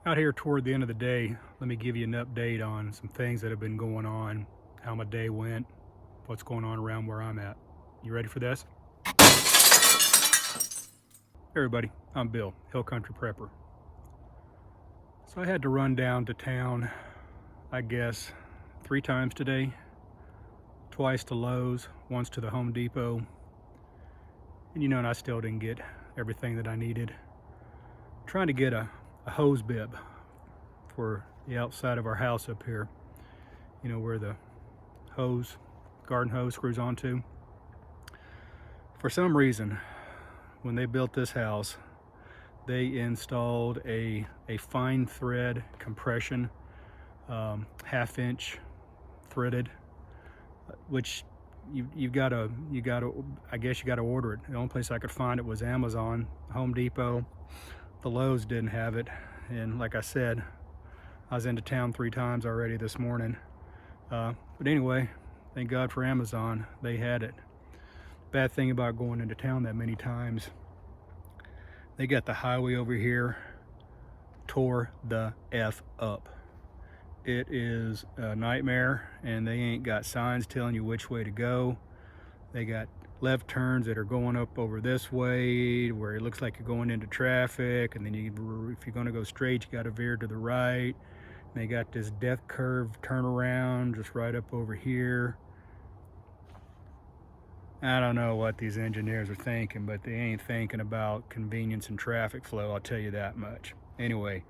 Out here toward the end of the day, let me give you an update on some things that have been going on, how my day went, what's going on around where I'm at. You ready for this? Hey everybody, I'm Bill, Hill Country Prepper. So I had to run down to town, I guess, 3 times today. Twice to Lowe's, once to the Home Depot. And I still didn't get everything that I needed. Trying to get a hose bib for the outside of our house up here, where the garden hose screws onto. For some reason, when they built this house, they installed a fine thread compression, 1/2 inch threaded, which you gotta order it. The only place I could find it was Amazon. Home Depot, the Lowe's didn't have it. And like I said, I was into town 3 times already this morning. But anyway, thank God for Amazon, they had it. Bad thing about going into town that many times, they got the highway over here tore the F up. It is a nightmare, and they ain't got signs telling you which way to go. They got left turns that are going up over this way where it looks like you're going into traffic, and then if you're going to go straight, you got to veer to the right. And they got this death curve turnaround just right up over here. I don't know what these engineers are thinking, but they ain't thinking about convenience and traffic flow, I'll tell you that much. Anyway,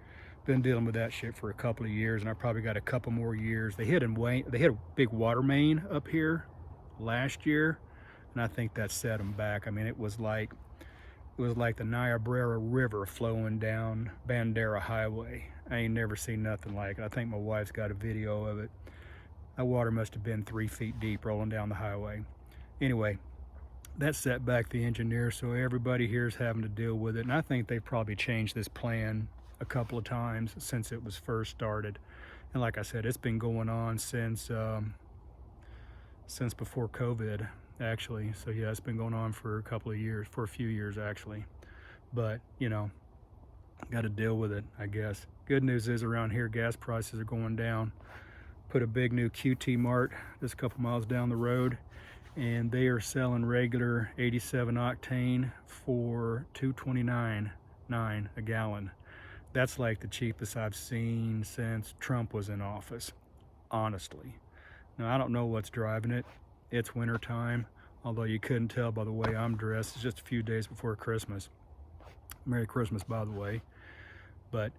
been dealing with that shit for a couple of years, and I probably got a couple more years. They hit a big water main up here last year, and I think that set them back. I mean, it was like the Niobrara River flowing down Bandera Highway. I ain't never seen nothing like it. I think my wife's got a video of it. That water must have been 3 feet deep rolling down the highway. Anyway, that set back the engineer, so everybody here is having to deal with it. And I think they've probably changed this plan a couple of times since it was first started. And like I said, it's been going on since before COVID, actually. So yeah, it's been going on for a few years actually. But got to deal with it, I guess. Good news is around here, gas prices are going down. Put a big new QT Mart just a couple miles down the road, and they are selling regular 87 octane for $2.29.9 a gallon. That's like the cheapest I've seen since Trump was in office, honestly. Now, I don't know what's driving it. It's winter time, although you couldn't tell by the way I'm dressed. It's just a few days before Christmas. Merry Christmas, by the way. But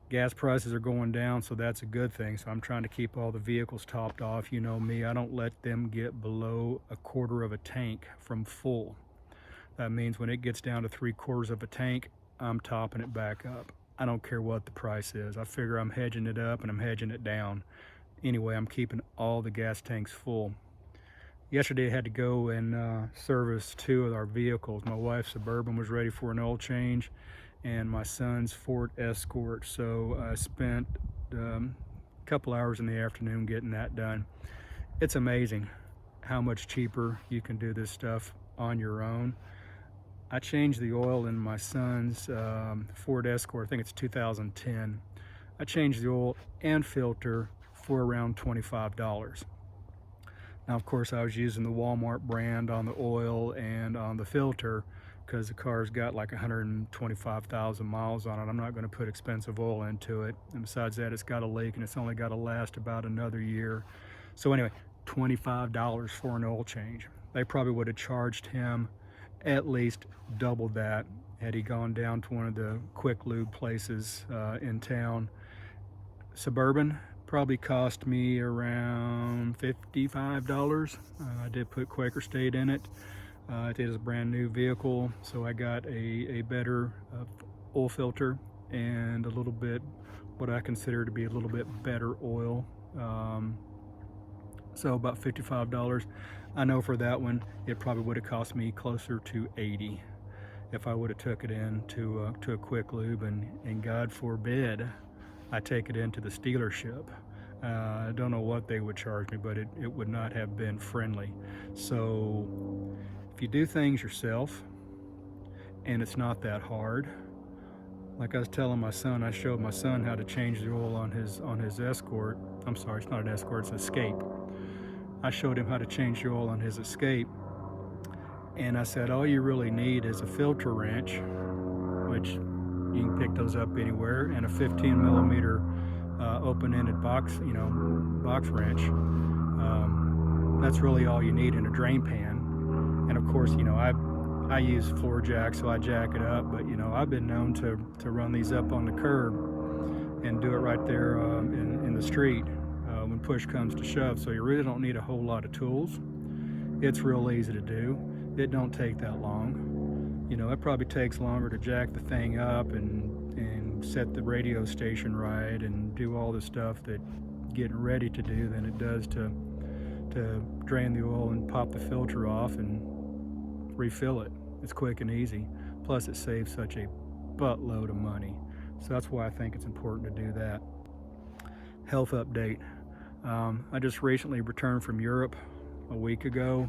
gas prices are going down, so that's a good thing. So I'm trying to keep all the vehicles topped off. You know me, I don't let them get below 1/4 of a tank from full. That means when it gets down to 3/4 of a tank, I'm topping it back up. I don't care what the price is. I figure I'm hedging it up and I'm hedging it down. Anyway, I'm keeping all the gas tanks full. Yesterday I had to go and service 2 of our vehicles. My wife's Suburban was ready for an oil change, and my son's Ford Escort. So I spent a couple hours in the afternoon getting that done. It's amazing how much cheaper you can do this stuff on your own. I changed the oil in my son's Ford Escort, I think it's 2010. I changed the oil and filter for around $25. Now, of course, I was using the Walmart brand on the oil and on the filter because the car's got like 125,000 miles on it. I'm not going to put expensive oil into it. And besides that, it's got a leak and it's only got to last about another year. So anyway, $25 for an oil change. They probably would have charged him at least double that had he gone down to one of the quick lube places in town. Suburban probably cost me around $55. I did put Quaker State in it. It is a brand new vehicle, so I got a better oil filter and a little bit, what I consider to be a little bit better oil. So about $55. I know for that one, it probably would have cost me closer to $80 if I would have took it in to a quick lube, and God forbid I take it into the dealership. I don't know what they would charge me, but it would not have been friendly. So if you do things yourself and it's not that hard, Like I was telling my son, I showed my son how to change the oil on his Escort. I'm sorry, it's not an Escort, it's an Escape. I showed him how to change the oil on his Escape, and I said all you really need is a filter wrench, which you can pick those up anywhere, and a 15 millimeter open-ended box wrench. That's really all you need in a drain pan. And of course, I use floor jack, so I jack it up, but I've been known to run these up on the curb and do it right there in the street when push comes to shove. So you really don't need a whole lot of tools. It's real easy to do. It don't take that long. It probably takes longer to jack the thing up and set the radio station right and do all the stuff that getting ready to do than it does to drain the oil and pop the filter off and refill it. It's quick and easy. Plus it saves such a buttload of money. So that's why I think it's important to do that. Health update. I just recently returned from Europe a week ago.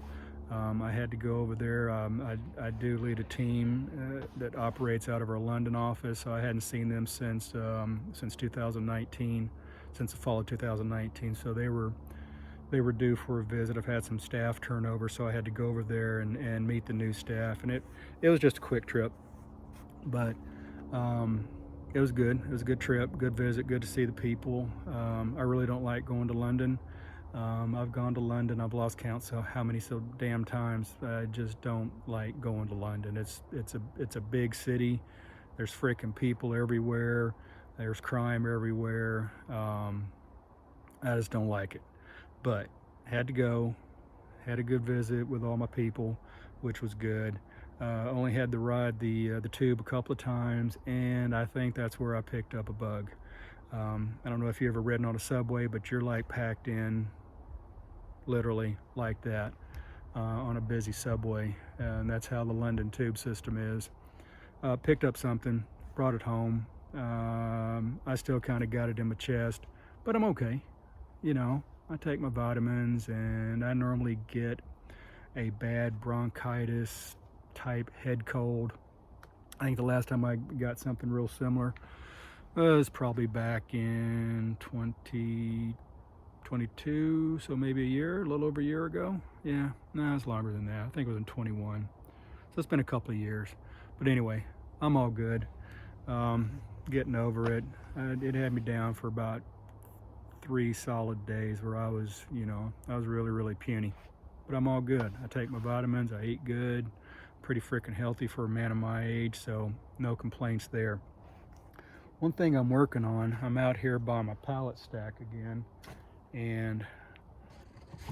I had to go over there. I do lead a team that operates out of our London office. So I hadn't seen them since 2019, since the fall of 2019. So they were due for a visit. I've had some staff turnover, so I had to go over there and meet the new staff. And it was just a quick trip, but it was good. It was a good trip, good visit, good to see the people. I really don't like going to London. I've gone to London, I've lost count how many damn times. I just don't like going to London. It's a big city. There's freaking people everywhere. There's crime everywhere. I just don't like it. But had to go, had a good visit with all my people, which was good. Only had to ride the tube a couple of times, and I think that's where I picked up a bug. I don't know if you ever ridden on a subway, but you're like packed in, literally like that, on a busy subway, and that's how the London tube system is. Picked up something, brought it home. I still kind of got it in my chest, but I'm okay. I take my vitamins, and I normally get a bad bronchitis type head cold. I think the last time I got something real similar was probably back in 2022, so maybe a little over a year ago. Yeah, no, it's longer than that. I think it was in 21. So it's been a couple of years. But anyway, I'm all good. Getting over it. It had me down for about 3 solid days where I was really, really puny. But I'm all good. I take my vitamins, I eat good, pretty freaking healthy for a man of my age, so no complaints there. One thing I'm working on, I'm out here by my pallet stack again, and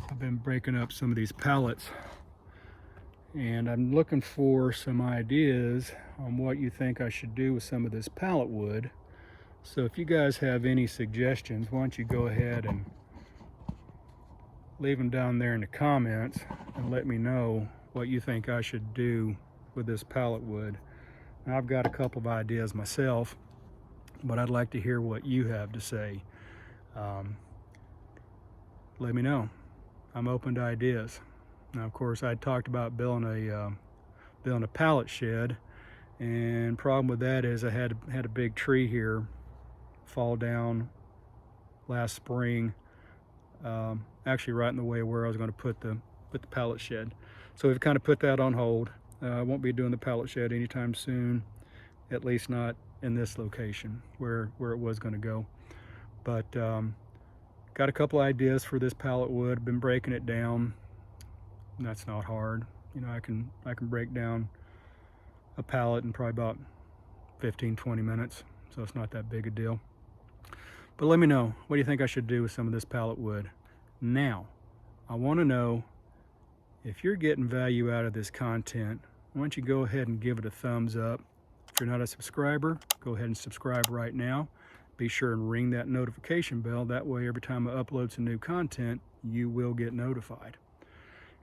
I've been breaking up some of these pallets, and I'm looking for some ideas on what you think I should do with some of this pallet wood. So if you guys have any suggestions, why don't you go ahead and leave them down there in the comments and let me know what you think I should do with this pallet wood. Now, I've got a couple of ideas myself, but I'd like to hear what you have to say. Let me know. I'm open to ideas. Now, of course, I talked about building a pallet shed, and problem with that is I had a big tree here fall down last spring, actually right in the way where I was going to put the pallet shed. So we've kind of put that on hold. I won't be doing the pallet shed anytime soon, at least not in this location where it was going to go. But got a couple ideas for this pallet wood. Been breaking it down. That's not hard. I can break down a pallet in probably about 15-20 minutes, so it's not that big a deal. But let me know, what do you think I should do with some of this pallet wood? Now, I want to know if you're getting value out of this content. Why don't you go ahead and give it a thumbs up. If you're not a subscriber, go ahead and subscribe right now. Be sure and ring that notification bell. That way, every time I upload some new content, you will get notified.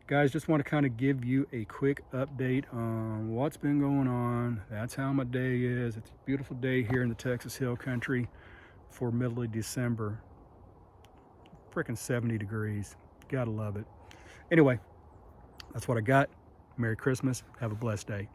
Guys, just want to kind of give you a quick update on what's been going on. That's how my day is. It's a beautiful day here in the Texas Hill Country for middle of December. Freaking 70 degrees. Gotta love it. Anyway, that's what I got. Merry Christmas. Have a blessed day.